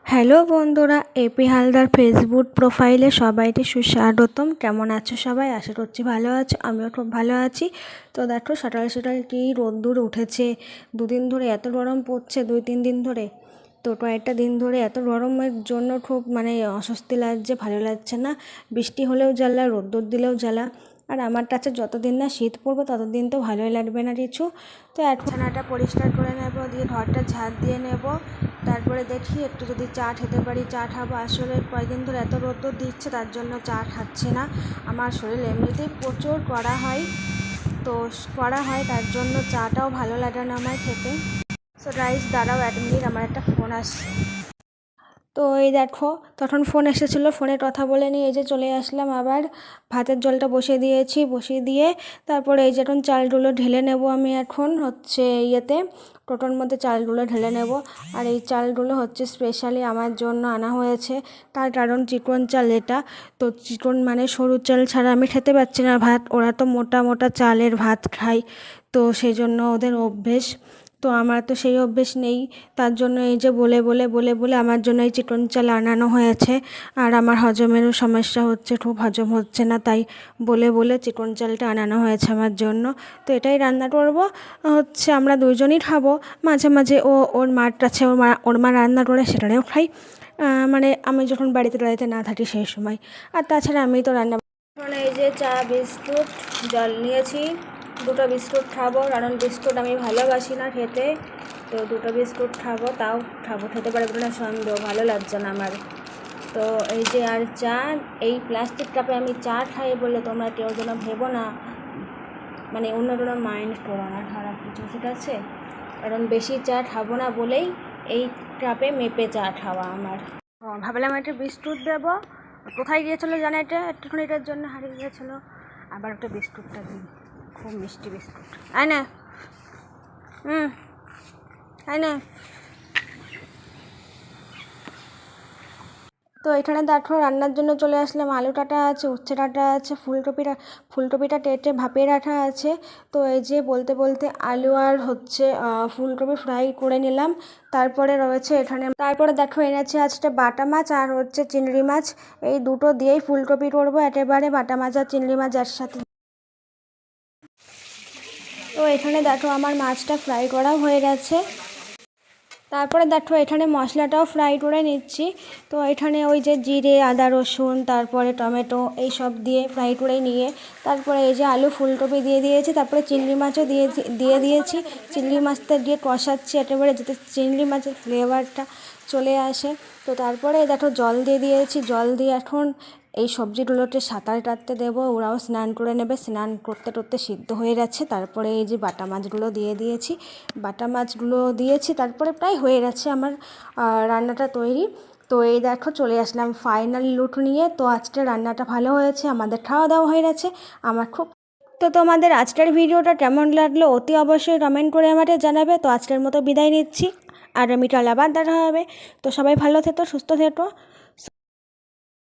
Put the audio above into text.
Hello বন্ধুরা, AP Haldar Facebook প্রোফাইলে সবাইকে সুস্বাগতম। কেমন আছো সবাই? আশা করছি ভালো আছো, আমিও খুব ভালো আছি। তো দেখো সকাল সকাল কি রোদ্দুর উঠেছে। দুদিন ধরে এত গরম পড়ছে, 2-3 দিন ধরে। তো কয়েকটা দিন ধরে এত গরমের জন্য খুব অস্বস্তি লাগছে, ভালো লাগছে না। বৃষ্টি হলেও জ্বালা, রোদ্দুর দিলেও জ্বালা। আর আমার কাছে যতদিন না শীত পড়বে ততদিন তো ভালোই লাগবে না কিছু। তো এখন ছানাটা পরিষ্কার করে নেব, দিয়ে ঘরটা ঝাড় দিয়ে নেব। তারপরে দেখি একটু যদি চা খেতে পারি, চা খাবো। আসলে কয়েকদিন ধরে এত রোদ্দুর দিচ্ছে, তার জন্য চা খাচ্ছি না। আমার শরীর এমনিতেই প্রচুর কড়া হয়, তার জন্য চাটাও ভালো লাগে না আমার খেতে। সো গাইস, দাঁড়াও 1 মিনিট, আমার একটা ফোন আসছে। তো এই দেখো, তখন ফোন এসেছিলো, ফোনে কথা বলে নিয়ে এই যে চলে আসলাম। আবার ভাতের জলটা বসিয়ে দিয়েছি, বসিয়ে দিয়ে তারপরে এই যে এখন চালগুলো ঢেলে নেব। আমি এখন টোটোর মধ্যে চালগুলো ঢেলে নেব। আর এই চালগুলো হচ্ছে স্পেশালি আমার জন্য আনা হয়েছে, তার কারণ চিকন চাল এটা। তো চিকন সরু চাল ছাড়া আমি খেতে পারছি না ভাত। ওরা তো মোটা মোটা চালের ভাত খায়, তো সেই জন্য ওদের অভ্যেস। তো আমার তো সেই অভ্যেস নেই, তার জন্য এই যে বলে বলে বলে বলে আমার জন্য এই চিকন চাল আনানো হয়েছে। আর আমার হজমেরও সমস্যা হচ্ছে, খুব হজম হচ্ছে না, তাই বলে বলে চিকন চালটা আনানো হয়েছে আমার জন্য। তো এটাই রান্না করব, হচ্ছে আমরা দুজনই খাবো। মাঝে মাঝে ওর মার কাছে ওর মা রান্না করে সেটাও খাই, আমি যখন বাড়িতে না থাকি সেই সময়। আর তাছাড়া আমি তো রান্না। এই যে চা, বিস্কুট, জল নিয়েছি। 2টো বিস্কুট খাবো, কারণ বিস্কুট আমি ভালোবাসি না খেতে। তো 2টো বিস্কুট খাবো, তাও খাবো, খেতে পারবো না সন্দেহ, ভালো লাগছে না আমার। তো এই যে আর চা, এই প্লাস্টিক কাপে আমি চা খাই বলে তোমরা কেউ যেন ভেবো না, অন্য কোনো মাইন্ড করো না, খারাপ কিছু, ঠিক আছে? কারণ বেশি চা খাবো না বলেই এই কাপে মেপে চা খাওয়া আমার। ভাবলাম একটা বিস্কুট দেবো। কোথায় গিয়েছিলো জানে, একটুখানি এটার জন্য হারিয়ে গিয়েছিলো। আবার একটা বিস্কুটটা দিই, খুব মিষ্টি বিস্কুট। আয় না, আয় না। তো এখানে দেখো রান্নার জন্য চলে আসলাম। আলু কাটা আছে, উচ্ছে কাটা আছে, ফুলকপিটা কেটে ভাপিয়ে রাখা আছে। তো এই যে বলতে বলতে আলু আর ফুলকপি ফ্রাই করে নিলাম। তারপরে রয়েছে এখানে, তারপরে দেখো এনেছে আজকে বাটা মাছ আর চিংড়ি মাছ। এই দুটো দিয়েই ফুলকপি করবো একেবারে, বাটা মাছ আর চিংড়ি মাছ একসাথে। তো এখানে দেখো আমার মাছটা ফ্রাই করাও হয়ে গেছে। তারপরে দেখো এখানে মশলাটাও ফ্রাই করে নিচ্ছি। তো এখানে ওই যে জিরে, আদা, রসুন, তারপরে টমেটো, এই সব দিয়ে ফ্রাই করে নিয়ে তারপরে এই যে আলু, ফুলকপি দিয়ে দিয়েছি। তারপরে চিংড়ি মাছও দিয়ে দিয়েছি। চিংড়ি মাছটা দিয়ে কষাচ্ছি একেবারে, যাতে চিংড়ি মাছের ফ্লেভারটা চলে আসে। তো তারপরে দেখো জল দিয়ে দিয়েছি। জল দিয়ে এখন এই সবজিগুলোকে সাঁতার কাটতে দেবো, ওরাও স্নান করে নেবে। স্নান করতে করতে সিদ্ধ হয়ে গেছে। তারপরে এই যে বাটা মাছগুলো দিয়েছি। তারপরে প্রায় হয়ে গেছে আমার রান্নাটা তৈরি। তো এই দেখো চলে আসলাম ফাইনাল লুক নিয়ে। তো আজকে রান্নাটা ভালো হয়েছে, আমাদের খাওয়া দাওয়া হয়ে গেছে। আমার খুব। তো তোমাদের আজকের ভিডিওটা কেমন লাগলো অতি অবশ্যই কমেন্ট করে আমাদের জানাবে। তো আজকের মতো বিদায় নিচ্ছি, আর আগামীকাল আবার দেখা হবে। তো সবাই ভালো থেকো, সুস্থ থেকো।